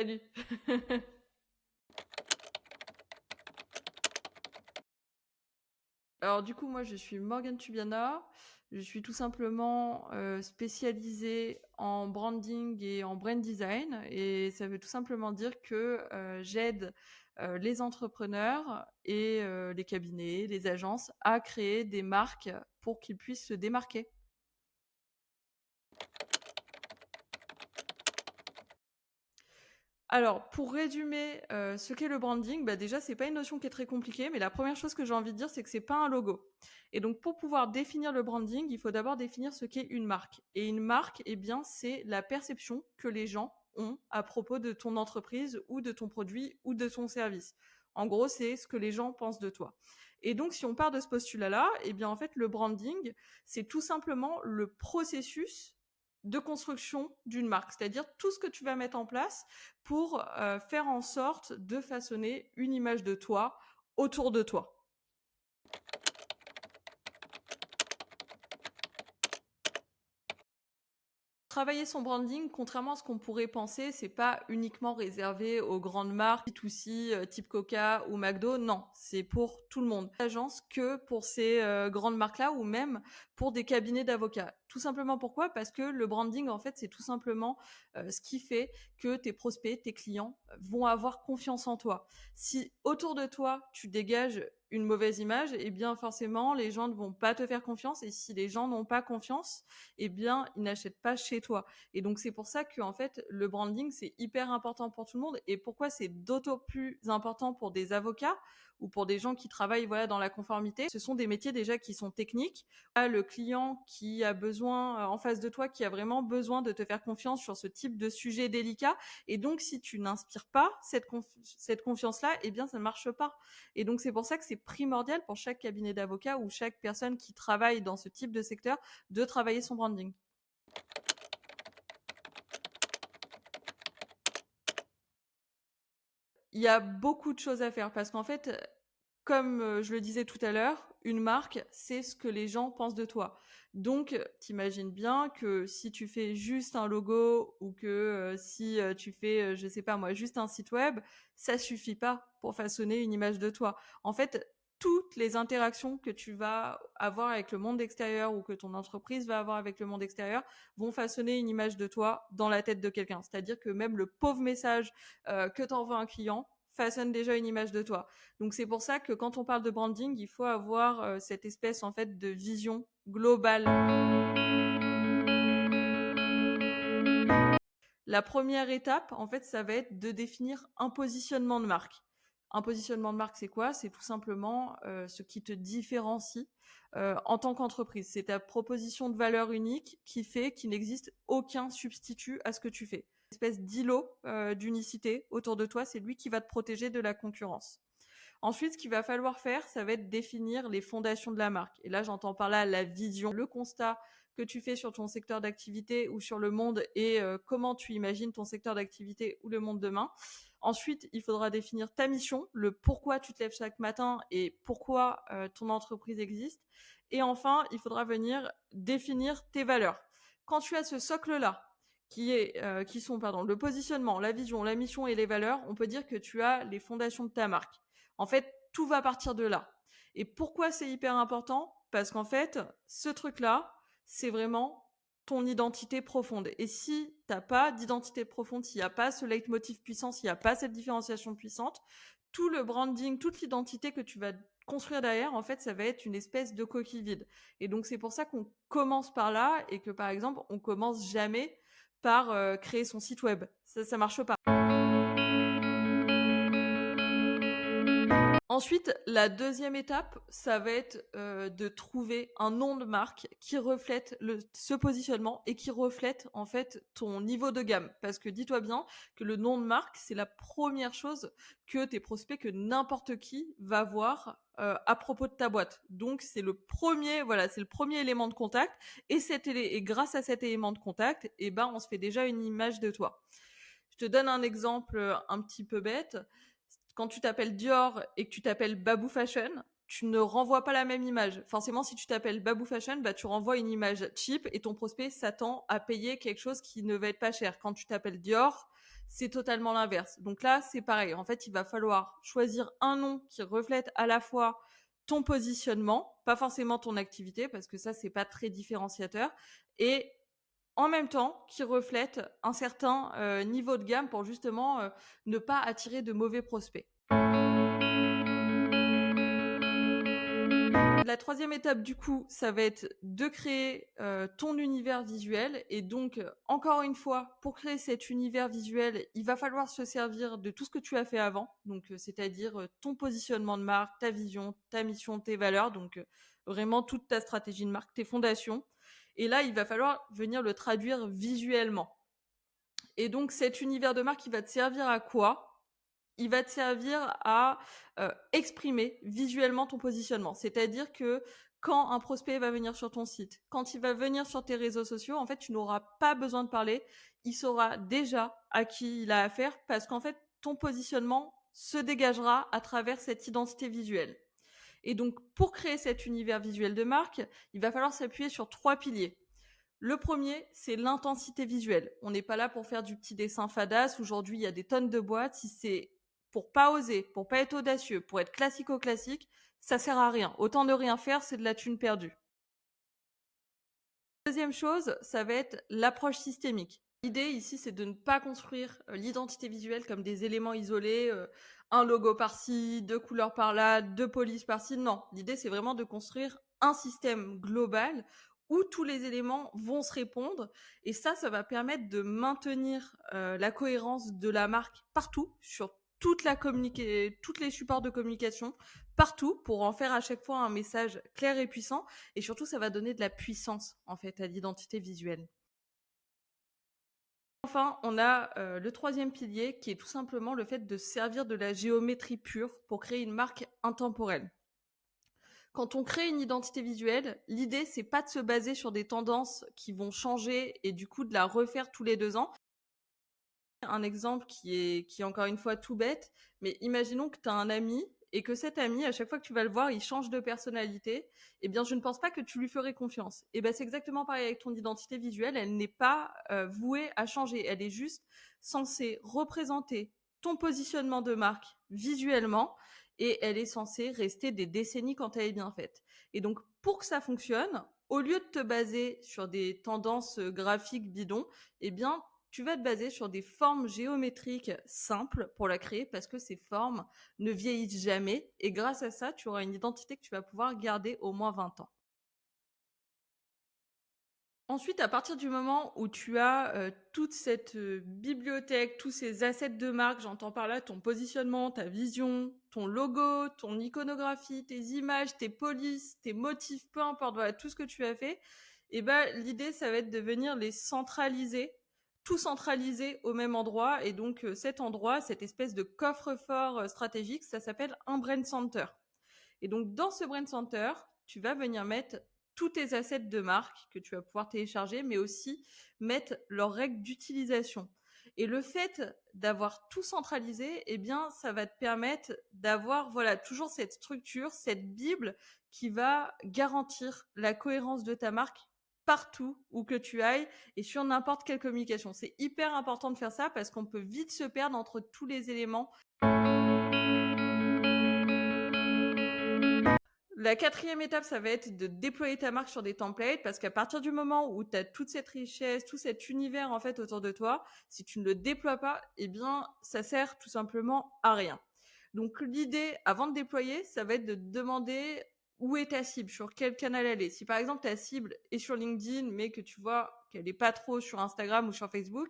Salut. Alors du coup, moi, je suis Morgane Tubiana. Je suis tout simplement, spécialisée en branding et en brand design et ça veut tout simplement dire que, j'aide, les entrepreneurs et les cabinets, les agences à créer des marques pour qu'ils puissent se démarquer. Alors, pour résumer, ce qu'est le branding, bah, déjà, c'est pas une notion qui est très compliquée, mais la première chose que j'ai envie de dire, c'est que c'est pas un logo. Et donc, pour pouvoir définir le branding, il faut d'abord définir ce qu'est une marque. Et une marque, eh bien, c'est la perception que les gens ont à propos de ton entreprise ou de ton produit ou de ton service. En gros, c'est ce que les gens pensent de toi. Et donc, si on part de ce postulat-là, eh bien, en fait, le branding, c'est tout simplement le processus de construction d'une marque. C'est-à-dire tout ce que tu vas mettre en place pour faire en sorte de façonner une image de toi autour de toi. Travailler son branding, contrairement à ce qu'on pourrait penser, c'est pas uniquement réservé aux grandes marques B2C, type Coca ou McDo. Non, c'est pour tout le monde. Agence que pour ces grandes marques-là ou même pour des cabinets d'avocats. Tout simplement pourquoi? Parce que le branding, en fait, c'est tout simplement ce qui fait que tes prospects, tes clients vont avoir confiance en toi. Si autour de toi, tu dégages une mauvaise image, eh bien forcément, les gens ne vont pas te faire confiance. Et si les gens n'ont pas confiance, eh bien, ils n'achètent pas chez toi. Et donc, c'est pour ça que, en fait, le branding, c'est hyper important pour tout le monde. Et pourquoi c'est d'autant plus important pour des avocats ou pour des gens qui travaillent, voilà, dans la conformité? Ce sont des métiers déjà qui sont techniques. Là, le client qui a besoin, en face de toi, qui a vraiment besoin de te faire confiance sur ce type de sujet délicat. Et donc, si tu n'inspires pas cette confiance-là, eh bien, ça ne marche pas. Et donc, c'est pour ça que c'est primordial pour chaque cabinet d'avocats ou chaque personne qui travaille dans ce type de secteur de travailler son branding. Il y a beaucoup de choses à faire parce qu'en fait, comme je le disais tout à l'heure, une marque, c'est ce que les gens pensent de toi. Donc, t'imagines bien que si tu fais juste un logo ou que si tu fais, je sais pas moi, juste un site web, ça suffit pas pour façonner une image de toi. En fait, toutes les interactions que tu vas avoir avec le monde extérieur ou que ton entreprise va avoir avec le monde extérieur vont façonner une image de toi dans la tête de quelqu'un. C'est-à-dire que même le pauvre message que t'envoie un client façonne déjà une image de toi. Donc c'est pour ça que quand on parle de branding, il faut avoir cette espèce en fait de vision globale. La première étape, en fait, ça va être de définir un positionnement de marque. Un positionnement de marque, c'est quoi? C'est tout simplement ce qui te différencie en tant qu'entreprise. C'est ta proposition de valeur unique qui fait qu'il n'existe aucun substitut à ce que tu fais. Une espèce d'îlot d'unicité autour de toi, c'est lui qui va te protéger de la concurrence. Ensuite, ce qu'il va falloir faire, ça va être définir les fondations de la marque. Et là, j'entends par là la vision, le constat que tu fais sur ton secteur d'activité ou sur le monde et comment tu imagines ton secteur d'activité ou le monde demain. Ensuite, il faudra définir ta mission, le pourquoi tu te lèves chaque matin et pourquoi ton entreprise existe. Et enfin, il faudra venir définir tes valeurs. Quand tu as ce socle-là, qui sont pardon, le positionnement, la vision, la mission et les valeurs, on peut dire que tu as les fondations de ta marque. En fait, tout va partir de là. Et pourquoi c'est hyper important? Parce qu'en fait, ce truc-là, c'est vraiment ton identité profonde. Et si t'as pas d'identité profonde, s'il n'y a pas ce leitmotiv puissant, s'il n'y a pas cette différenciation puissante, tout le branding, toute l'identité que tu vas construire derrière, en fait, ça va être une espèce de coquille vide. Et donc, c'est pour ça qu'on commence par là et que, par exemple, on commence jamais par créer son site web. Ça marche pas. Ensuite, la deuxième étape, ça va être de trouver un nom de marque qui reflète ce positionnement et qui reflète en fait ton niveau de gamme. Parce que dis-toi bien que le nom de marque, c'est la première chose que tes prospects, que n'importe qui va voir à propos de ta boîte. Donc c'est le premier, voilà, c'est le premier élément de contact. Et grâce à cet élément de contact, eh ben, on se fait déjà une image de toi. Je te donne un exemple un petit peu bête. Quand tu t'appelles Dior et que tu t'appelles Babou Fashion, tu ne renvoies pas la même image. Forcément, si tu t'appelles Babou Fashion, bah, tu renvoies une image cheap et ton prospect s'attend à payer quelque chose qui ne va être pas cher. Quand tu t'appelles Dior, c'est totalement l'inverse. Donc là, c'est pareil. En fait, il va falloir choisir un nom qui reflète à la fois ton positionnement, pas forcément ton activité, parce que ça, c'est pas très différenciateur, et en même temps qui reflète un certain niveau de gamme pour justement ne pas attirer de mauvais prospects. La troisième étape, du coup, ça va être de créer ton univers visuel. Et donc, encore une fois, pour créer cet univers visuel, il va falloir se servir de tout ce que tu as fait avant. Donc, c'est-à-dire ton positionnement de marque, ta vision, ta mission, tes valeurs. Donc, vraiment toute ta stratégie de marque, tes fondations. Et là, il va falloir venir le traduire visuellement. Et donc, cet univers de marque, il va te servir à quoi? Il va te servir à exprimer visuellement ton positionnement. C'est-à-dire que quand un prospect va venir sur ton site, quand il va venir sur tes réseaux sociaux, en fait, tu n'auras pas besoin de parler. Il saura déjà à qui il a affaire parce qu'en fait, ton positionnement se dégagera à travers cette identité visuelle. Et donc, pour créer cet univers visuel de marque, il va falloir s'appuyer sur 3 piliers. Le premier, c'est l'intensité visuelle. On n'est pas là pour faire du petit dessin fadasse. Aujourd'hui, il y a des tonnes de boîtes. Si c'est pour pas oser, pour pas être audacieux, pour être classico-classique, ça sert à rien. Autant de rien faire, c'est de la thune perdue. Deuxième chose, ça va être l'approche systémique. L'idée ici, c'est de ne pas construire l'identité visuelle comme des éléments isolés, un logo par-ci, deux couleurs par-là, deux polices par-ci. Non, l'idée, c'est vraiment de construire un système global où tous les éléments vont se répondre. Et ça va permettre de maintenir la cohérence de la marque partout, sur toutes les supports de communication, partout, pour en faire à chaque fois un message clair et puissant. Et surtout, ça va donner de la puissance, en fait, à l'identité visuelle. Enfin, on a le troisième pilier qui est tout simplement le fait de servir de la géométrie pure pour créer une marque intemporelle. Quand on crée une identité visuelle, l'idée, c'est pas de se baser sur des tendances qui vont changer et du coup de la refaire tous les 2 ans. Un exemple qui est encore une fois tout bête, mais imaginons que tu as un ami et que cet ami, à chaque fois que tu vas le voir, il change de personnalité. Eh bien, je ne pense pas que tu lui ferais confiance. Et ben, c'est exactement pareil avec ton identité visuelle. Elle n'est pas vouée à changer. Elle est juste censée représenter ton positionnement de marque visuellement et elle est censée rester des décennies quand elle est bien faite. Et donc, pour que ça fonctionne, au lieu de te baser sur des tendances graphiques bidons, eh bien, tu vas te baser sur des formes géométriques simples pour la créer parce que ces formes ne vieillissent jamais et grâce à ça, tu auras une identité que tu vas pouvoir garder au moins 20 ans. Ensuite, à partir du moment où tu as toute cette bibliothèque, tous ces assets de marque, j'entends par là ton positionnement, ta vision, ton logo, ton iconographie, tes images, tes polices, tes motifs, peu importe, voilà, tout ce que tu as fait, et ben l'idée, ça va être de venir les centraliser, tout centraliser au même endroit. Et donc, cet endroit, cette espèce de coffre-fort stratégique, ça s'appelle un brain center. Et donc, dans ce Brain Center, tu vas venir mettre tous tes assets de marque que tu vas pouvoir télécharger, mais aussi mettre leurs règles d'utilisation. Et le fait d'avoir tout centralisé, eh bien, ça va te permettre d'avoir, voilà, toujours cette structure, cette bible qui va garantir la cohérence de ta marque partout où que tu ailles et sur n'importe quelle communication. C'est hyper important de faire ça parce qu'on peut vite se perdre entre tous les éléments. La quatrième étape, ça va être de déployer ta marque sur des templates parce qu'à partir du moment où tu as toute cette richesse, tout cet univers en fait autour de toi, si tu ne le déploies pas, eh bien, ça sert tout simplement à rien. Donc l'idée, avant de déployer, ça va être de te demander où est ta cible, sur quel canal elle est. Si par exemple ta cible est sur LinkedIn, mais que tu vois qu'elle n'est pas trop sur Instagram ou sur Facebook,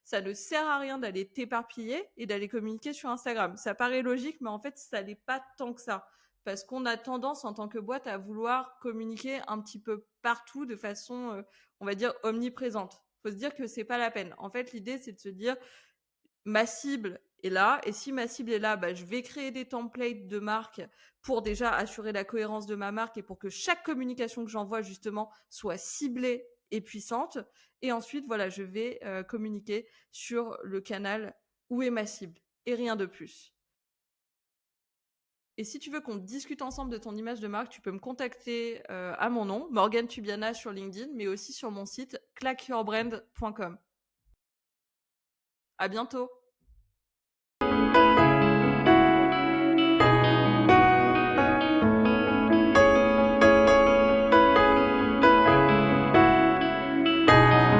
ça ne sert à rien d'aller t'éparpiller et d'aller communiquer sur Instagram. Ça paraît logique, mais en fait, ça n'est pas tant que ça parce qu'on a tendance en tant que boîte à vouloir communiquer un petit peu partout de façon, on va dire, omniprésente. Faut se dire que c'est pas la peine. En fait, l'idée, c'est de se dire, ma cible est là, et si ma cible est là, bah, je vais créer des templates de marque pour déjà assurer la cohérence de ma marque et pour que chaque communication que j'envoie justement soit ciblée et puissante. Et ensuite, voilà, je vais communiquer sur le canal où est ma cible et rien de plus. Et si tu veux qu'on discute ensemble de ton image de marque, tu peux me contacter à mon nom, Morgane Tubiana sur LinkedIn, mais aussi sur mon site claqueyourbrand.com. À bientôt.